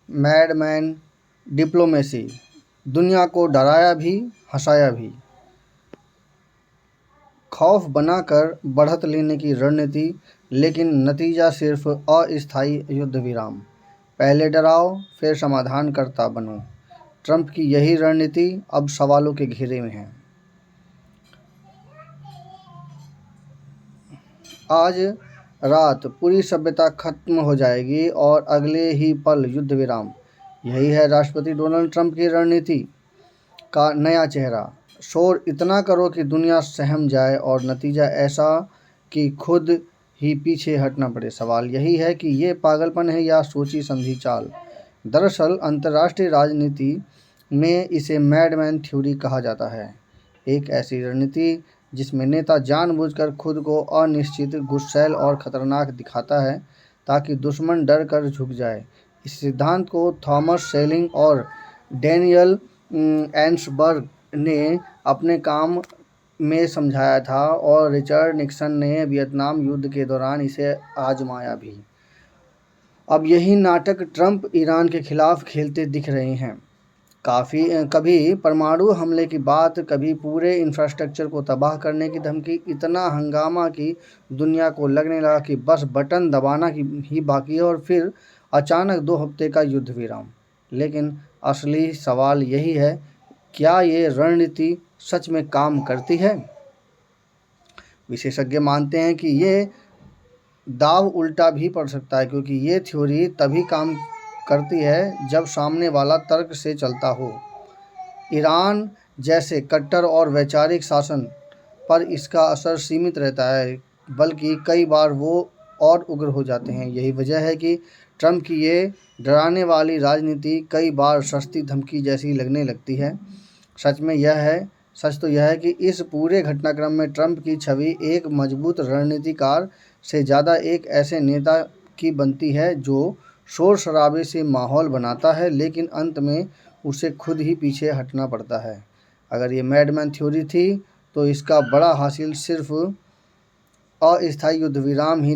Madman diplomacy, दुनिया को डराया भी हंसाया भी। खौफ बनाकर बढ़त लेने की रणनीति, लेकिन नतीजा सिर्फ अस्थायी युद्ध विराम। पहले डराओ फिर समाधान करता बनो। ट्रंप की यही रणनीति अब सवालों के घेरे में है। आज रात पूरी सभ्यता खत्म हो जाएगी और अगले ही पल युद्ध विराम। यही है राष्ट्रपति डोनाल्ड ट्रंप की रणनीति का नया चेहरा। शोर इतना करो कि दुनिया सहम जाए और नतीजा ऐसा कि खुद ही पीछे हटना पड़े। सवाल यही है कि ये पागलपन है या सोची समझी चाल। दरअसल अंतर्राष्ट्रीय राजनीति में इसे मैडमैन थ्योरी कहा जाता है। एक ऐसी रणनीति जिसमें नेता जानबूझकर खुद को अनिश्चित, गुस्सैल और खतरनाक दिखाता है ताकि दुश्मन डर कर झुक जाए। इस सिद्धांत को थॉमस सेलिंग और डैनियल एंसबर्ग ने अपने काम में समझाया था और रिचर्ड निक्सन ने वियतनाम युद्ध के दौरान इसे आजमाया भी। अब यही नाटक ट्रंप ईरान के खिलाफ खेलते दिख रहे हैं। कभी परमाणु हमले की बात, कभी पूरे इंफ्रास्ट्रक्चर को तबाह करने की धमकी। इतना हंगामा कि दुनिया को लगने लगा कि बस बटन दबाना ही बाकी है और फिर अचानक 2 हफ्ते का युद्ध विराम। लेकिन असली सवाल यही है, क्या ये रणनीति सच में काम करती है? विशेषज्ञ मानते हैं कि ये दाव उल्टा भी पड़ सकता है, क्योंकि ये थ्योरी तभी काम करती है जब सामने वाला तर्क से चलता हो। ईरान जैसे कट्टर और वैचारिक शासन पर इसका असर सीमित रहता है, बल्कि कई बार वो और उग्र हो जाते हैं। यही वजह है कि ट्रंप की ये डराने वाली राजनीति कई बार सस्ती धमकी जैसी लगने लगती है। सच तो यह है कि इस पूरे घटनाक्रम में ट्रंप की छवि एक मजबूत रणनीतिकार से ज़्यादा एक ऐसे नेता की बनती है जो शोर शराबे से माहौल बनाता है, लेकिन अंत में उसे खुद ही पीछे हटना पड़ता है। अगर ये मैडमैन थ्योरी थी तो इसका बड़ा हासिल सिर्फ अस्थायी युद्ध विराम ही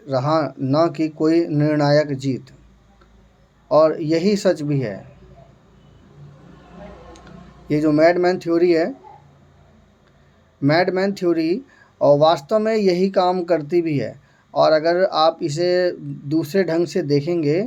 रहा, न कि कोई निर्णायक जीत। और यही सच भी है। ये जो मैडमैन थ्योरी और वास्तव में यही काम करती भी है। और अगर आप इसे दूसरे ढंग से देखेंगे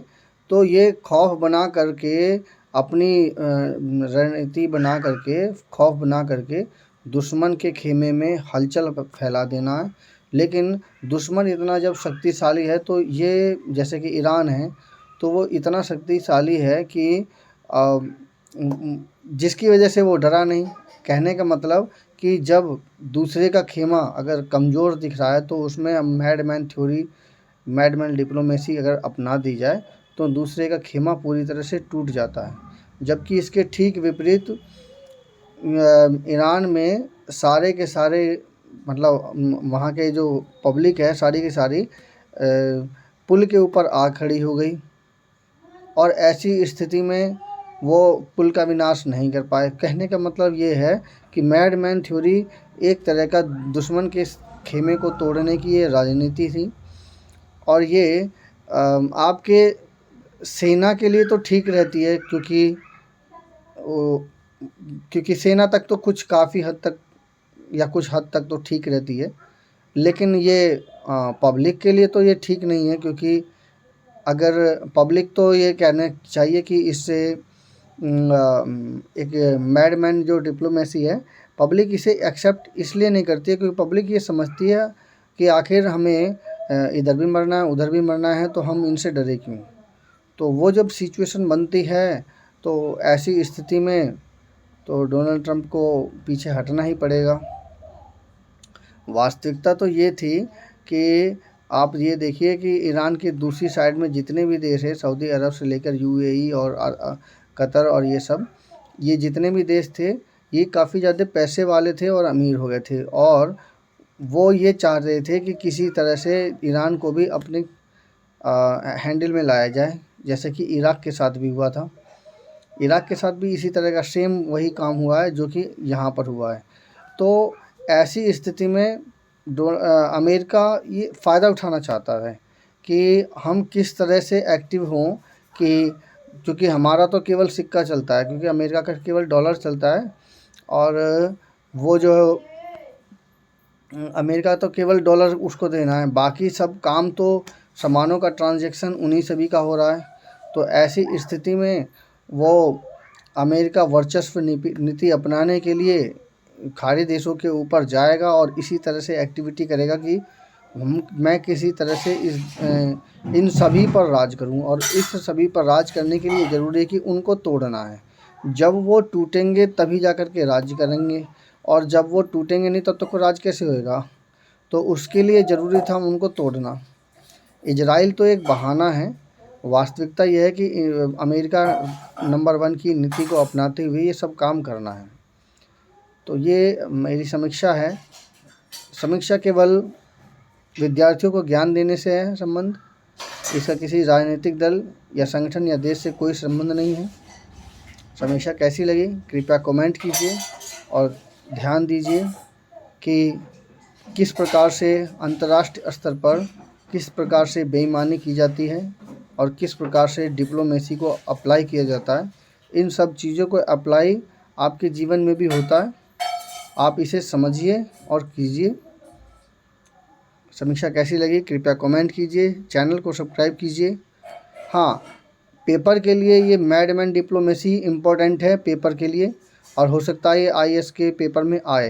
तो ये खौफ बना करके, अपनी रणनीति बना करके, खौफ बना करके दुश्मन के खेमे में हलचल फैला देना है। लेकिन दुश्मन इतना जब शक्तिशाली है तो ये, जैसे कि ईरान है, तो वो इतना शक्तिशाली है कि जिसकी वजह से वो डरा नहीं। कहने का मतलब कि जब दूसरे का खेमा अगर कमज़ोर दिख रहा है तो उसमें मैडमैन डिप्लोमेसी अगर अपना दी जाए तो दूसरे का खेमा पूरी तरह से टूट जाता है। जबकि इसके ठीक विपरीत ईरान में सारे के सारे, मतलब वहाँ के जो पब्लिक है सारी की सारी पुल के ऊपर आ खड़ी हो गई और ऐसी स्थिति में वो पुल का विनाश नहीं कर पाए। कहने का मतलब ये है कि मैडमैन थ्योरी एक तरह का दुश्मन के खेमे को तोड़ने की ये राजनीति थी। और ये आपके सेना के लिए तो ठीक रहती है, क्योंकि सेना तक तो कुछ काफ़ी हद तक या कुछ हद तक तो ठीक रहती है। लेकिन ये पब्लिक के लिए तो ये ठीक नहीं है, क्योंकि अगर पब्लिक तो ये कहना चाहिए कि इससे एक मैडमैन जो डिप्लोमेसी है, पब्लिक इसे एक्सेप्ट इसलिए नहीं करती है क्योंकि पब्लिक ये समझती है कि आखिर हमें इधर भी मरना है उधर भी मरना है, तो हम इनसे डरे क्यों। तो वो जब सिचुएशन बनती है तो ऐसी स्थिति में तो डोनाल्ड ट्रंप को पीछे हटना ही पड़ेगा। वास्तविकता तो ये थी कि आप ये देखिए कि ईरान की दूसरी साइड में जितने भी देश हैं, सऊदी अरब से लेकर यूएई और कतर और ये जितने भी देश थे, ये काफ़ी ज़्यादा पैसे वाले थे और अमीर हो गए थे। और वो ये चाह रहे थे कि किसी तरह से ईरान को भी अपने हैंडल में लाया जाए, जैसे कि इराक़ के साथ भी हुआ था। इराक़ के साथ भी इसी तरह का सेम वही काम हुआ है जो कि यहाँ पर हुआ है। तो ऐसी स्थिति में अमेरिका ये फ़ायदा उठाना चाहता है कि हम किस तरह से एक्टिव हों कि क्योंकि हमारा तो केवल सिक्का चलता है, क्योंकि अमेरिका का केवल डॉलर चलता है, और वो जो अमेरिका तो केवल डॉलर उसको देना है, बाकी सब काम तो सामानों का ट्रांजैक्शन उन्हीं सभी का हो रहा है। तो ऐसी स्थिति में वो अमेरिका वर्चस्व नीति अपनाने के लिए खाड़ी देशों के ऊपर जाएगा और इसी तरह से एक्टिविटी करेगा कि मैं किसी तरह से इन सभी पर राज करूं, और इस सभी पर राज करने के लिए ज़रूरी है कि उनको तोड़ना है। जब वो टूटेंगे तभी जा कर के राज करेंगे, और जब वो टूटेंगे नहीं तब तक तो राज कैसे होएगा। तो उसके लिए ज़रूरी था उनको तोड़ना। इजराइल तो एक बहाना है, वास्तविकता यह है कि अमेरिका नंबर 1 की नीति को अपनाते हुए ये सब काम करना है। तो ये मेरी समीक्षा है। समीक्षा केवल विद्यार्थियों को ज्ञान देने से है संबंध, इसका किसी राजनीतिक दल या संगठन या देश से कोई संबंध नहीं है। समीक्षा कैसी लगी कृपया कमेंट कीजिए, और ध्यान दीजिए कि किस प्रकार से अंतर्राष्ट्रीय स्तर पर किस प्रकार से बेईमानी की जाती है और किस प्रकार से डिप्लोमेसी को अप्लाई किया जाता है। इन सब चीज़ों को अप्लाई आपके जीवन में भी होता है, आप इसे समझिए और कीजिए। समीक्षा कैसी लगी कृपया कमेंट कीजिए, चैनल को सब्सक्राइब कीजिए। हाँ, पेपर के लिए ये मैडमैन डिप्लोमेसी इम्पोर्टेंट है पेपर के लिए, और हो सकता है ये IAS के पेपर में आए।